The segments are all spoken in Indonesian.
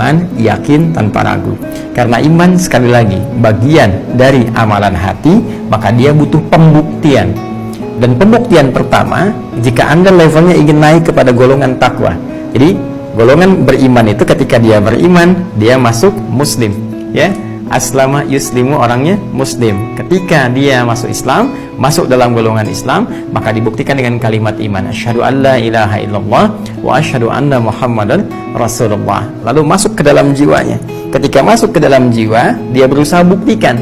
beriman, yakin tanpa ragu. Karena iman sekali lagi bagian dari amalan hati, maka dia butuh pembuktian. Dan pembuktian pertama, jika Anda levelnya ingin naik kepada golongan takwa. Jadi golongan beriman itu ketika dia beriman, dia masuk muslim, ya. Aslama yuslimu, orangnya muslim. Ketika dia masuk Islam, masuk dalam golongan Islam, maka dibuktikan dengan kalimat iman, asyhadu an la ilaha illallah wa asyhadu anna muhammadan rasulullah. Lalu masuk ke dalam jiwanya. Ketika masuk ke dalam jiwa, dia berusaha buktikan,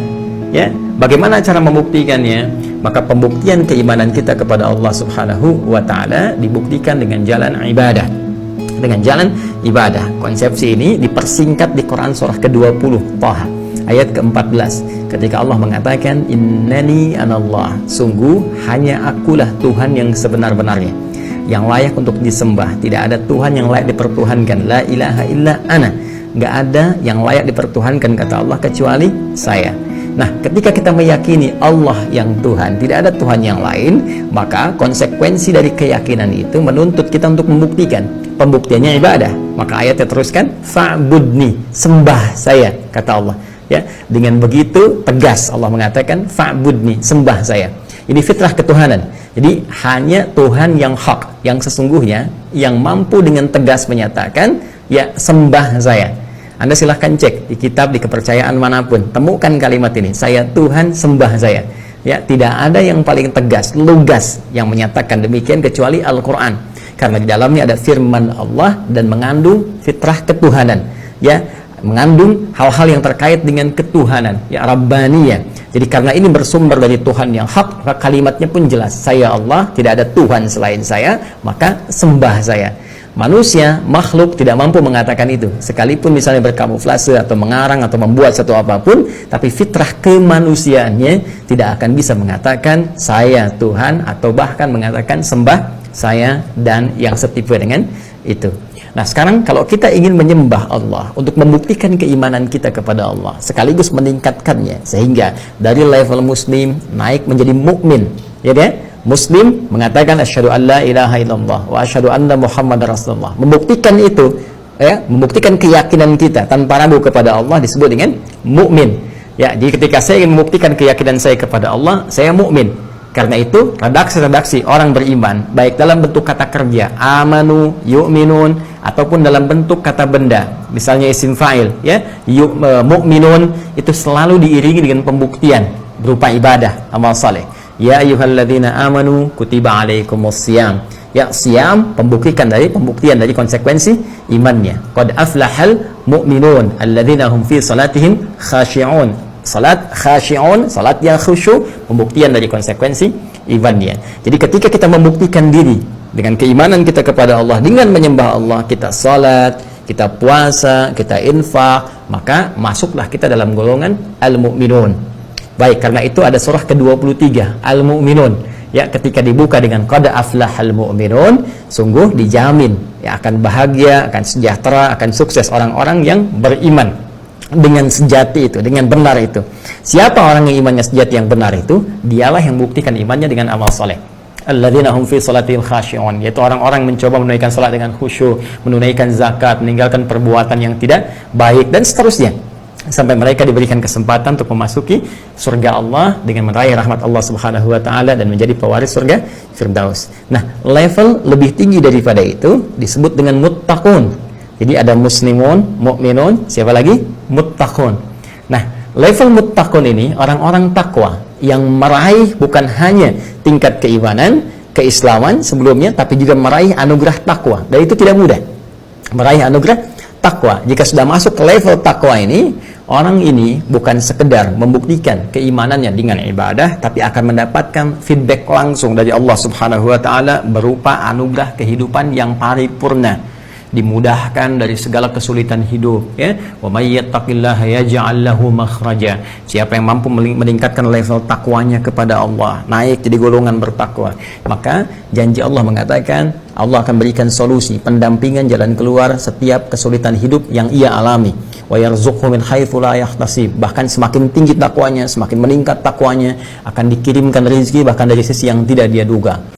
ya. Bagaimana cara membuktikannya? Maka pembuktian keimanan kita kepada Allah Subhanahu wa taala dibuktikan dengan jalan ibadah. Dengan jalan ibadah. Konsepsi ini dipersingkat di Quran surah ke-20 Thaha ayat ke-14, ketika Allah mengatakan innani anallah, sungguh hanya akulah Tuhan yang sebenar-benarnya, yang layak untuk disembah, tidak ada Tuhan yang layak dipertuhankan, la ilaha illa ana, nggak ada yang layak dipertuhankan kata Allah kecuali saya. Nah, ketika kita meyakini Allah yang Tuhan, tidak ada Tuhan yang lain, maka konsekuensi dari keyakinan itu menuntut kita untuk membuktikan. Pembuktiannya ibadah. Maka ayatnya teruskan, fa'budni, sembah saya, kata Allah. Ya, dengan begitu tegas Allah mengatakan fa'budni, sembah saya. Ini fitrah ketuhanan. Jadi hanya Tuhan yang hak, yang sesungguhnya, yang mampu dengan tegas menyatakan, ya sembah saya. Anda silahkan cek di kitab, di kepercayaan manapun, temukan kalimat ini, saya Tuhan, sembah saya. Ya, tidak ada yang paling tegas, lugas yang menyatakan demikian kecuali Al-Quran. Karena di dalamnya ada firman Allah dan mengandung fitrah ketuhanan. Ya, mengandung hal-hal yang terkait dengan ketuhanan, ya Rabbaniyah. Jadi karena ini bersumber dari Tuhan yang hak, maka kalimatnya pun jelas, saya Allah, tidak ada Tuhan selain saya, maka sembah saya. Manusia, makhluk tidak mampu mengatakan itu, sekalipun misalnya berkamuflase atau mengarang atau membuat satu apapun, tapi fitrah kemanusiaannya tidak akan bisa mengatakan saya Tuhan, atau bahkan mengatakan sembah saya dan yang setipe dengan itu. Nah, sekarang kalau kita ingin menyembah Allah untuk membuktikan keimanan kita kepada Allah, sekaligus meningkatkannya sehingga dari level muslim naik menjadi mukmin, ya kan? Muslim mengatakan asyhadu an la ilaha illallah wa asyhadu anna muhammadar rasulullah. Membuktikan itu, ya, membuktikan keyakinan kita tanpa ragu kepada Allah disebut dengan mukmin. Ya, jadi ketika saya ingin membuktikan keyakinan saya kepada Allah, saya mukmin. Karena itu, redaksi-redaksi orang beriman, baik dalam bentuk kata kerja, amanu, yu'minun, ataupun dalam bentuk kata benda, misalnya isim fa'il, ya, mu'minun, itu selalu diiringi dengan pembuktian berupa ibadah, amal saleh. Ya ayyuhalladzina amanu, kutiba alaikumus siyam. Ya, siyam pembuktian dari konsekuensi imannya. Qad aflahal mu'minun, alladzina hum fi salatihim khashi'un. Salat khashi'un, salat yang khusyuk, pembuktian dari konsekuensi imannya. Jadi ketika kita membuktikan diri dengan keimanan kita kepada Allah, dengan menyembah Allah, kita salat, kita puasa, kita infak, maka masuklah kita dalam golongan al-mu'minun. Baik, karena itu ada surah ke-23 al-mu'minun. Ya, ketika dibuka dengan qad aflahal mu'minun, sungguh dijamin ya akan bahagia, akan sejahtera, akan sukses orang-orang yang beriman dengan sejati itu, dengan benar itu. Siapa orang yang imannya sejati yang benar itu? Dialah yang membuktikan imannya dengan amal soleh. Alladzina hum fi salatihim khashi'un, yaitu orang-orang mencoba menunaikan salat dengan khusyuk, menunaikan zakat, meninggalkan perbuatan yang tidak baik, dan seterusnya, sampai mereka diberikan kesempatan untuk memasuki surga Allah dengan meraih rahmat Allah Subhanahu wa taala dan menjadi pewaris surga Firdaus. Nah, level lebih tinggi daripada itu disebut dengan muttaqun. Jadi ada muslimun, mukminun, siapa lagi? Muttaqun. Nah, level muttaqun ini orang-orang takwa yang meraih bukan hanya tingkat keimanan, keislaman sebelumnya, tapi juga meraih anugerah takwa. Dan itu tidak mudah. Meraih anugerah takwa. Jika sudah masuk ke level takwa ini, orang ini bukan sekedar membuktikan keimanannya dengan ibadah, tapi akan mendapatkan feedback langsung dari Allah Subhanahu wa taala berupa anugerah kehidupan yang paripurna. Dimudahkan dari segala kesulitan hidup, ya. Wa may yattaqillaha yaj'al lahu makhraja. Siapa yang mampu meningkatkan level takwanya kepada Allah, naik jadi golongan bertakwa, maka janji Allah mengatakan Allah akan berikan solusi, pendampingan, jalan keluar setiap kesulitan hidup yang ia alami. Wa yarzuqhu min haitsu la yahtasib. Bahkan semakin tinggi takwanya, semakin meningkat takwanya, akan dikirimkan rezeki bahkan dari sisi yang tidak dia duga.